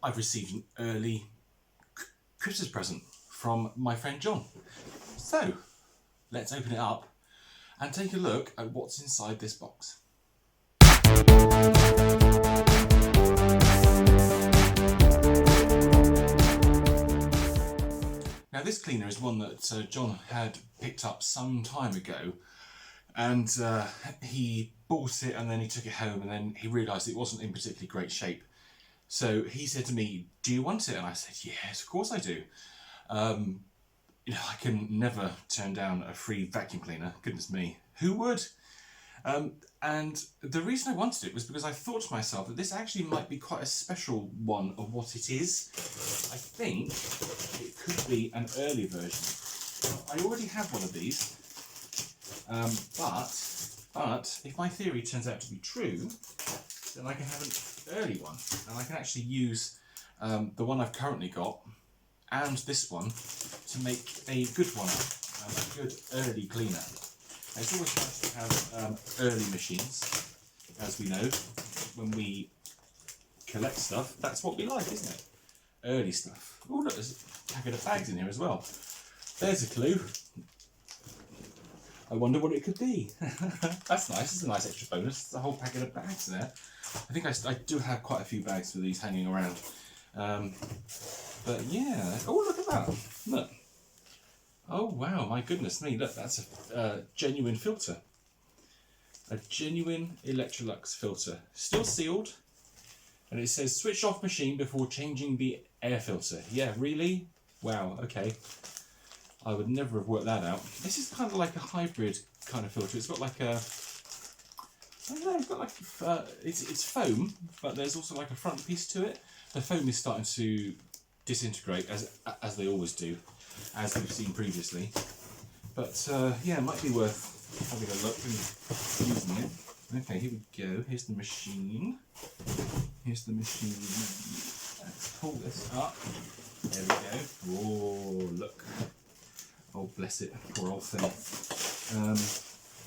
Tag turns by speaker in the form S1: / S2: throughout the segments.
S1: I've received an early Christmas present from my friend John. So let's open it up and take a look at what's inside this box. Now this cleaner is one that John had picked up some time ago, and he bought it and then he took it home and then he realised it wasn't in particularly great shape. So he said to me, "Do you want it?" And I said, "Yes, of course I do." You know, I can never turn down a free vacuum cleaner. Goodness me, who would? And the reason I wanted it was because I thought to myself that this actually might be quite a special one of what it is. I think it could be an early version. I already have one of these, but if my theory turns out to be true, then I can have an early one, and I can actually use the one I've currently got and this one to make a good one, a good early cleaner. It's always nice to have early machines, as we know, when we collect stuff. That's what we like, isn't it? Early stuff. Oh look, there's a packet of bags in here as well. There's a clue. I wonder what it could be. That's nice, it's a nice extra bonus. There's a whole packet of bags there. I think I do have quite a few bags for these hanging around. But yeah, oh look at that, look. Oh wow, my goodness me, look, that's a genuine filter. A genuine Electrolux filter. Still sealed, and it says switch off machine before changing the air filter. Yeah, really? Wow, okay. I would never have worked that out. This is kind of like a hybrid kind of filter. It's got like a, I don't know, it's got like, it's foam, but there's also like a front piece to it. The foam is starting to disintegrate, as they always do, as we've seen previously. But yeah, it might be worth having a look and using it. Okay, here we go. Here's the machine. Here's the machine. Let's pull this up. There we go. Oh, look. Oh, bless it. Poor old thing.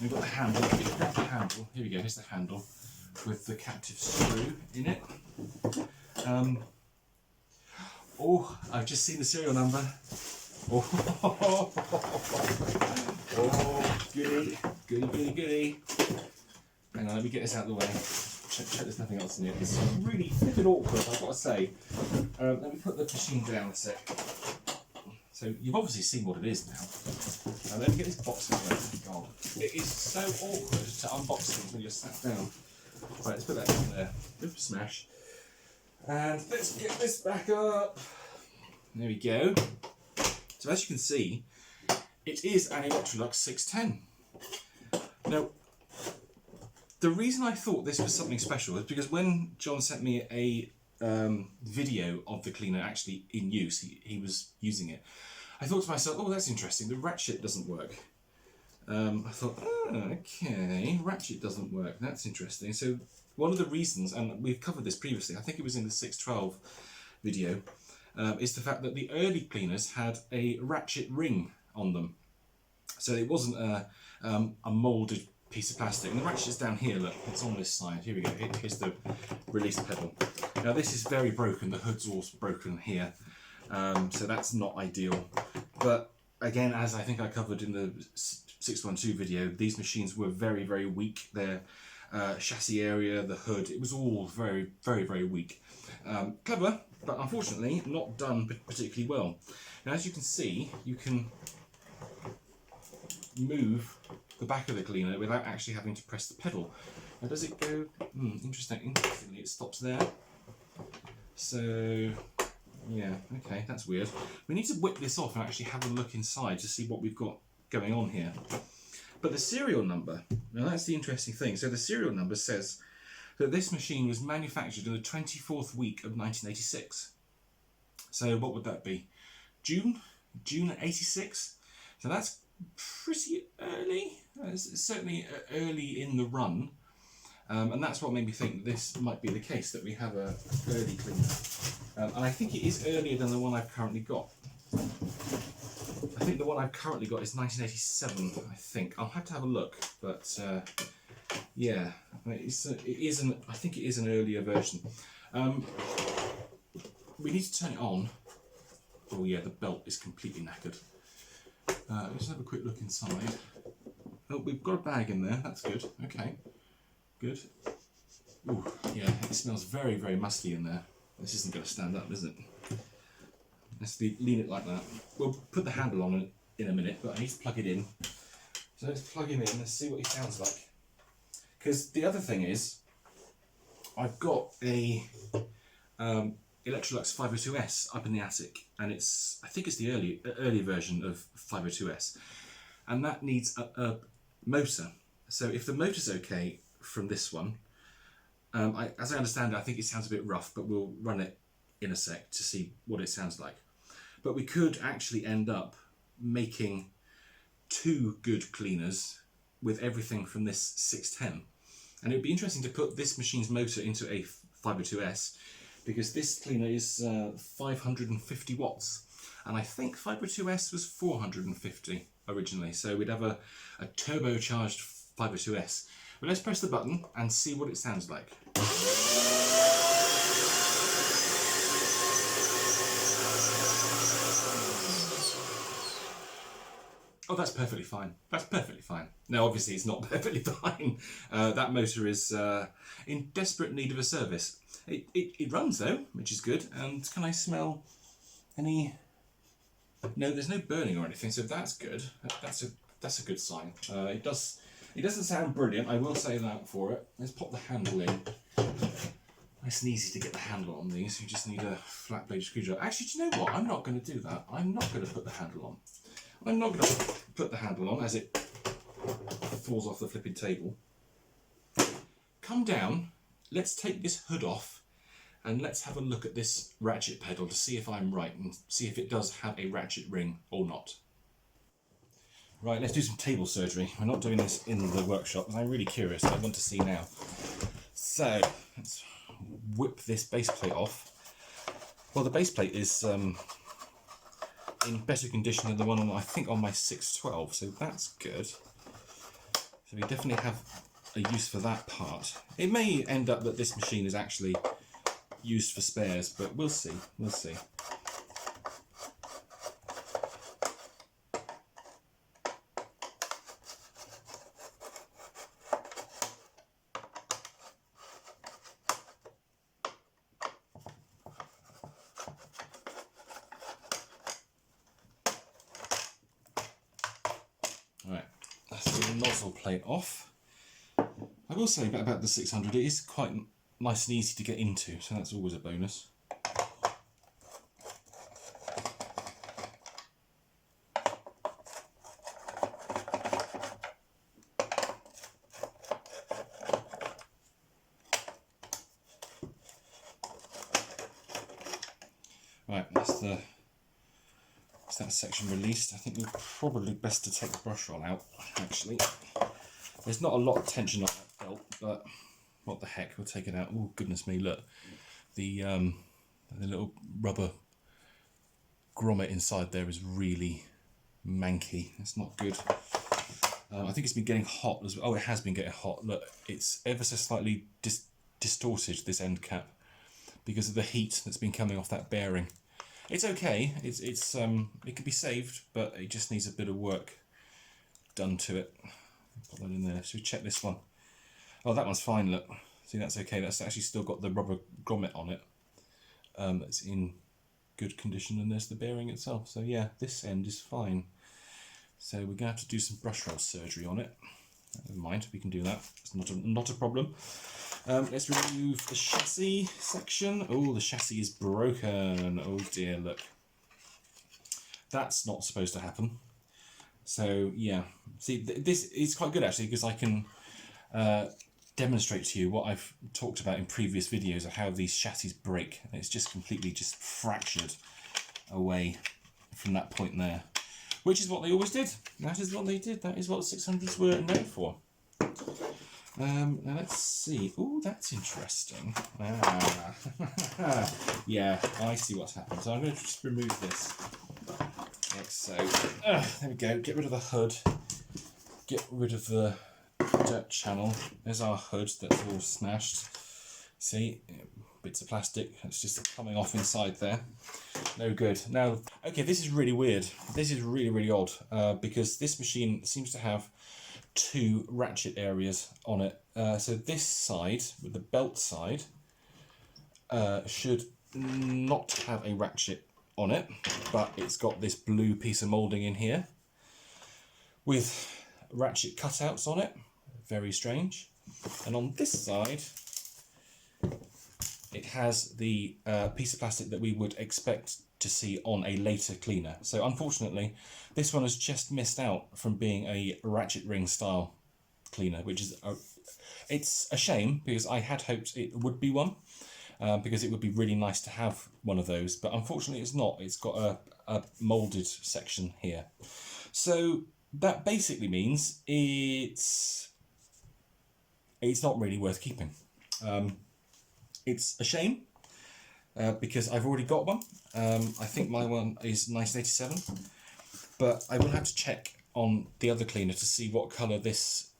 S1: We've got the handle. Grab the handle. Here we go. Here's the handle with the captive screw in it. Oh, I've just seen the serial number. Oh, oh, goody, goody, goody, goody. Hang on, let me get this out of the way. Check there's nothing else in here. It's really a bit awkward, I've got to say. Let me put the machine down a sec. So you've obviously seen what it is now. Let me get this box out of there. God, it is so awkward to unbox things when you're sat down. Right, let's put that down there. Oops, smash. And let's get this back up. There we go. So as you can see, it is an Electrolux 610. Now, the reason I thought this was something special is because when John sent me a video of the cleaner actually in use, he was using it, I thought to myself, oh, that's interesting, the ratchet doesn't work. I thought, oh, okay, ratchet doesn't work, that's interesting. So one of the reasons, and we've covered this previously, I think it was in the 612 video, is the fact that the early cleaners had a ratchet ring on them. So it wasn't a moulded piece of plastic. And the ratchet's down here, look, it's on this side. Here we go, here's the release pedal. Now this is very broken, the hood's all broken here. So that's not ideal. But again, as I think I covered in the 612 video, these machines were very, very weak. Their chassis area, the hood, it was all very, very, very weak. Clever, but unfortunately not done particularly well. Now as you can see, you can move the back of the cleaner without actually having to press the pedal. Now does it go, interestingly it stops there. So yeah, okay, that's weird. We need to whip this off and actually have a look inside to see what we've got going on here. But the serial number, now that's the interesting thing. So the serial number says that this machine was manufactured in the 24th week of 1986. So what would that be? June 86? So that's pretty early. It's certainly early in the run. And that's what made me think this might be the case, that we have a early cleaner. And I think it is earlier than the one I've currently got. I think the one I've currently got is 1987, I think. I'll have to have a look, but yeah, I think it is an earlier version. we need to turn it on. Oh yeah, the belt is completely knackered. Let's have a quick look inside. Oh, we've got a bag in there, that's good. Okay, good. Ooh, yeah, it smells very, very musty in there. This isn't going to stand up, is it? Let's lean it like that. We'll put the handle on it in a minute, but I need to plug it in. So let's plug him in and see what he sounds like. Because the other thing is, I've got a Electrolux 502S up in the attic, and I think it's the early version of 502S, and that needs a motor. So if the motor's okay from this one, as I understand it, I think it sounds a bit rough, but we'll run it in a sec to see what it sounds like. But we could actually end up making 2 good cleaners with everything from this 610. And it would be interesting to put this machine's motor into a 502S, because this cleaner is 550 watts. And I think 502S was 450 originally, so we'd have a turbocharged 502S. But let's press the button and see what it sounds like. Oh, that's perfectly fine. That's perfectly fine. Now, obviously, it's not perfectly fine. That motor is in desperate need of a service. It runs, though, which is good. And can I smell any... No, there's no burning or anything, so that's good. That's a good sign. It doesn't sound brilliant, I will say that for it. Let's pop the handle in. Nice and easy to get the handle on these. You just need a flat blade screwdriver. Actually, do you know what? I'm not going to do that. I'm not going to put the handle on. I'm not going to put the handle on as it falls off the flipping table. Come down, let's take this hood off, and let's have a look at this ratchet pedal to see if I'm right and see if it does have a ratchet ring or not. Right, let's do some table surgery. We're not doing this in the workshop, but I'm really curious. I want to see now. So, let's whip this base plate off. Well, the base plate is in better condition than the one I think on my 612, so that's good. So we definitely have a use for that part. It may end up that this machine is actually used for spares, but we'll see. We'll see. Right, that's the nozzle plate off. I will say about the 600, it is quite nice and easy to get into, so that's always a bonus. Right, that's that section released. I think we're probably best to take the brush roll out, actually. There's not a lot of tension on that belt, but what the heck, we'll take it out. Oh, goodness me, look. The little rubber grommet inside there is really manky. It's not good. I think it's been getting hot as well. Oh, it has been getting hot. Look, it's ever so slightly distorted, this end cap, because of the heat that's been coming off that bearing. It's okay. It can be saved, but it just needs a bit of work done to it. Put that in there. Should we check this one? Oh, that one's fine. Look, see, that's okay. That's actually still got the rubber grommet on it. That's in good condition, and there's the bearing itself. So yeah, this end is fine. So we're gonna have to do some brush roll surgery on it. Never mind, we can do that. It's not a problem. Let's remove the chassis section. Oh, the chassis is broken. Oh dear, look. That's not supposed to happen. So yeah, see, this is quite good actually, because I can demonstrate to you what I've talked about in previous videos of how these chassis break. It's just completely just fractured away from that point there, which is what they always did. That is what they did. That is what 600s were known for. Now let's see. Oh, that's interesting. Yeah, I see what's happened. So I'm going to just remove this. Like so. There we go. Get rid of the hood. Get rid of the dirt channel. There's our hood that's all smashed. See, bits of plastic. It's just coming off inside there. No good. Now, okay, this is really weird. This is really, really odd because this machine seems to have two ratchet areas on it. So this side, with the belt side, should not have a ratchet on it, but it's got this blue piece of moulding in here with ratchet cutouts on it. Very strange. And on this side, it has the piece of plastic that we would expect to see on a later cleaner. So unfortunately, this one has just missed out from being a ratchet ring style cleaner, which is it's a shame because I had hoped it would be one, because it would be really nice to have one of those. But unfortunately, it's not. It's got a moulded section here. So that basically means it's not really worth keeping. It's a shame because I've already got one. I think my one is 1987, but I will have to check on the other cleaner to see what colour this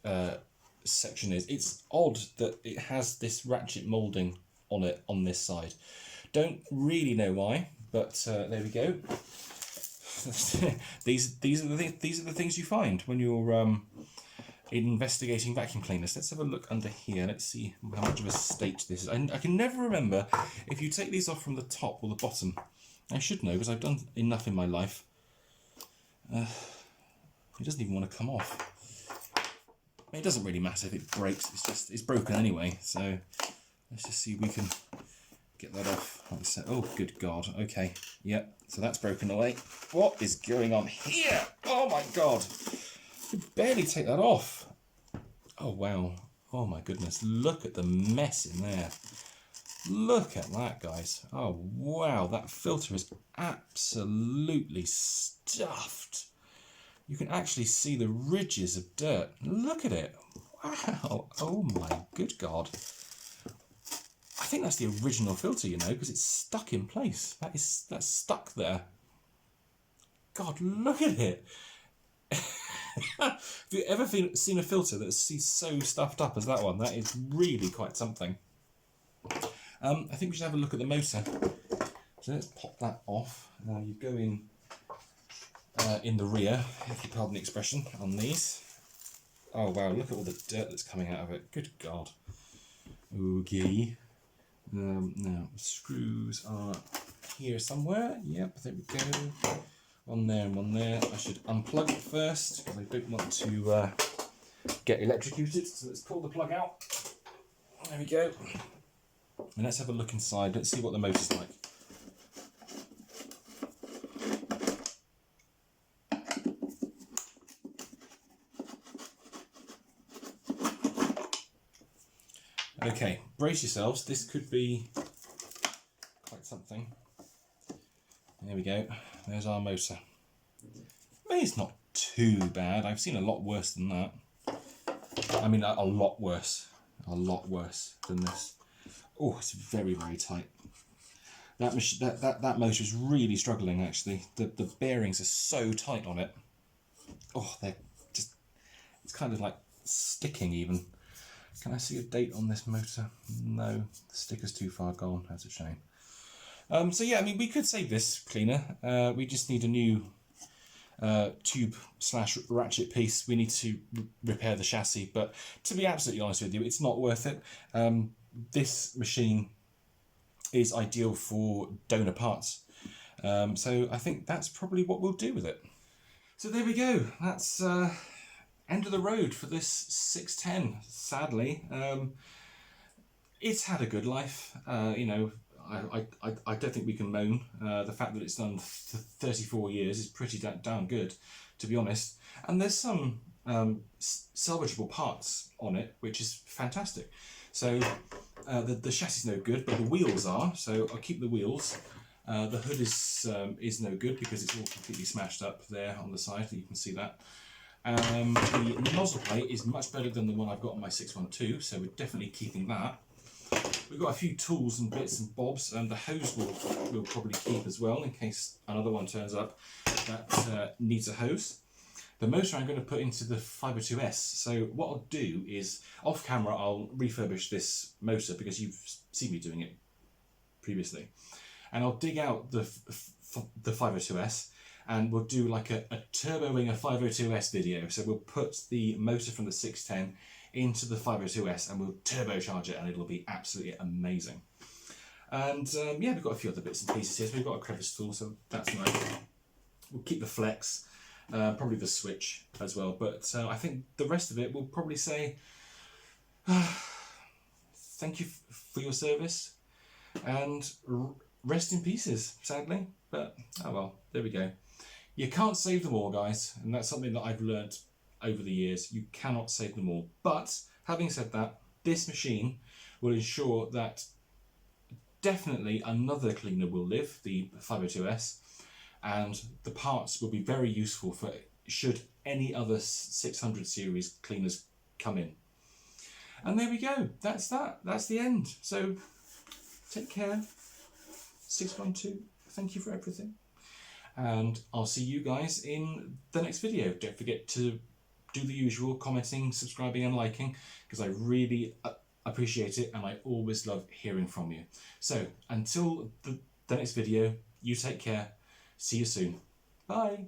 S1: section is. It's odd that it has this ratchet moulding on it on this side. Don't really know why, but there we go. these are the things you find when you're investigating vacuum cleaners. Let's have a look under here. Let's see how much of a state this is. I can never remember if you take these off from the top or the bottom. I should know because I've done enough in my life. It doesn't even want to come off. It doesn't really matter if it breaks. It's broken anyway. So let's just see if we can get that off. Oh, good God. Okay. Yep. So that's broken away. What is going on here? Oh my God. I could barely take that off. Oh wow. Oh my goodness. Look at the mess in there. Look at that, guys. Oh wow. That filter is absolutely stuffed. You can actually see the ridges of dirt. Look at it. Wow. Oh my good God. I think that's the original filter, you know, because it's stuck in place. That's stuck there. God, look at it. Have you ever seen a filter that's so stuffed up as that one? That is really quite something. I think we should have a look at the motor. So let's pop that off. Now you go in the rear, if you pardon the expression, on these. Oh wow, look at all the dirt that's coming out of it. Good God. Okay. Now the screws are here somewhere. Yep, there we go. One there and one there. I should unplug it first because I don't want to get electrocuted. So let's pull the plug out. There we go. And let's have a look inside. Let's see what the motor's like. Okay, brace yourselves. This could be quite something. There we go. There's our motor. I mean, it's not too bad. I've seen a lot worse than that. I mean, a lot worse. A lot worse than this. Oh, it's very, very tight. That motor is really struggling, actually. The bearings are so tight on it. Oh, they're just... It's kind of like sticking, even. Can I see a date on this motor? No, the sticker's too far gone. That's a shame. So yeah, I mean, we could save this cleaner. We just need a new tube/ratchet piece. We need to repair the chassis, but to be absolutely honest with you, it's not worth it. This machine is ideal for donor parts. So I think that's probably what we'll do with it. So there we go. That's end of the road for this 610, sadly. It's had a good life. You know, I don't think we can moan. The fact that it's done 34 years is pretty damn good, to be honest. And there's some salvageable parts on it, which is fantastic. So the chassis is no good, but the wheels are. So I'll keep the wheels. The hood is no good because it's all completely smashed up there on the side. You can see that. The nozzle plate is much better than the one I've got on my 612, so we're definitely keeping that. We've got a few tools and bits and bobs, and the hose we'll probably keep as well in case another one turns up that needs a hose. The motor I'm going to put into the Fiber 2S. So what I'll do is, off camera, I'll refurbish this motor because you've seen me doing it previously. And I'll dig out the 502S, and we'll do like a Turbo Winger 502S video. So we'll put the motor from the 610 into the 502S and we'll turbocharge it, and it'll be absolutely amazing. And yeah, we've got a few other bits and pieces here. So we've got a crevice tool, so that's nice. We'll keep the flex, probably the switch as well. But I think the rest of it, we'll probably say thank you for your service, and rest in pieces, sadly. But oh well, there we go. You can't save them all, guys, and that's something that I've learnt over the years. You cannot save them all. But having said that, this machine will ensure that definitely another cleaner will live, the 502S, and the parts will be very useful for should any other 600 series cleaners come in. And there we go. That's that. That's the end. So take care. 612. Thank you for everything. And I'll see you guys in the next video. Don't forget to do the usual, commenting, subscribing and liking, because I really appreciate it, and I always love hearing from you. So until the next video, you take care. See you soon. Bye.